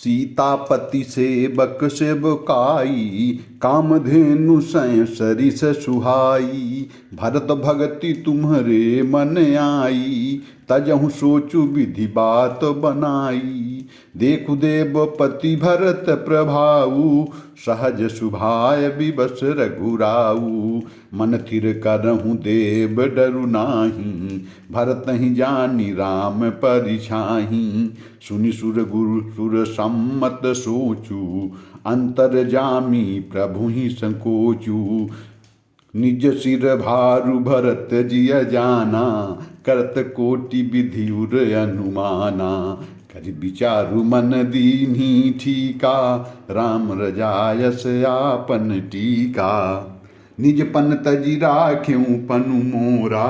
सीतापति सेवक सेवकाई, कामधेनु सै सरिस सुहाई। भरत भगति तुम्हरे मन आई, तजहु सोचु विधि बात बनाई। देखु देवपति भरत प्रभाऊ, सहज सुभाय विवश रघुराऊ। मन थिर करहु देव डरु नाही, भरत ही जानी राम परिछाही। सुनि सुर गुरु सुर सम्मत सोचू, अंतर जामी प्रभु ही संकोचू। निज सिर भारु भरत जिय जाना, करत कोटि विधि उर अनुमाना। करि विचारु मन दीन्ही ठीका, राम रजायस आपन टीका। निज पन तजि राख्यू पनु मोरा,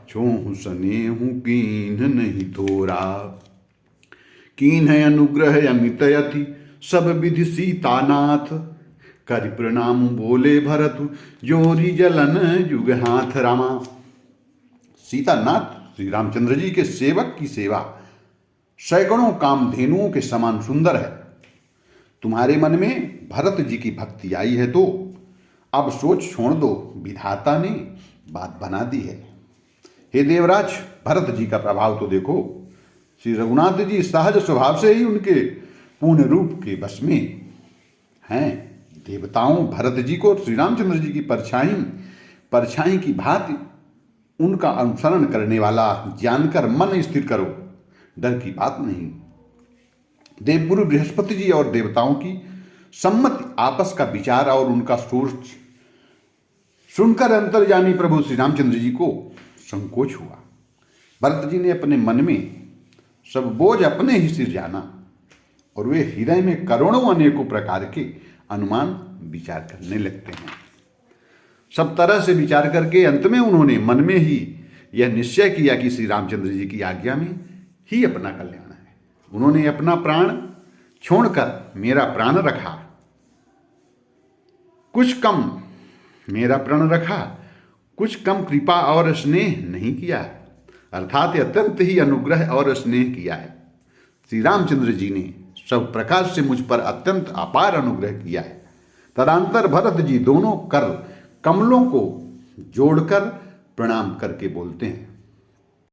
छोहु सनेहु कीन्ह नहीं तोरा। कीन्ह अनुग्रह अमित अति, सब विधि सीतानाथ। करि प्रणाम बोले भरतु, जोरी जलन जुग हाथ रामा। सीतानाथ श्री रामचंद्र जी के सेवक की सेवा सैकड़ों कामधेनुओं के समान सुंदर है। तुम्हारे मन में भरत जी की भक्ति आई है तो अब सोच छोड़ दो, विधाता ने बात बना दी है। हे देवराज, भरत जी का प्रभाव तो देखो। श्री रघुनाथ जी सहज स्वभाव से ही उनके पूर्ण रूप के बस में हैं। देवताओं भरत जी को श्री रामचंद्र जी की परछाई की भांति उनका अनुसरण करने वाला जानकर मन स्थिर करो, डर की बात नहीं। देवगुरु बृहस्पति जी और देवताओं की सम्मति, आपस का विचार और उनका सोच सुनकर अंतर्यामी प्रभु श्री रामचंद्र जी को संकोच हुआ। भरत जी ने अपने मन में सब बोझ अपने ही सिर जाना और वे हृदय में करोड़ों अनेकों प्रकार के अनुमान विचार करने लगते हैं। सब तरह से विचार करके अंत में उन्होंने मन में ही यह निश्चय किया कि श्री रामचंद्र जी की आज्ञा में ही अपना कल्याण है। उन्होंने अपना प्राण छोड़कर मेरा प्राण रखा, कुछ कम मेरा प्राण रखा, कुछ कम कृपा और स्नेह नहीं किया, अर्थात अत्यंत ही अनुग्रह और स्नेह किया है। श्री रामचंद्र जी ने सब प्रकार से मुझ पर अत्यंत अपार अनुग्रह किया है। तदंतर भरत जी दोनों कर कमलों को जोड़कर प्रणाम करके बोलते हैं,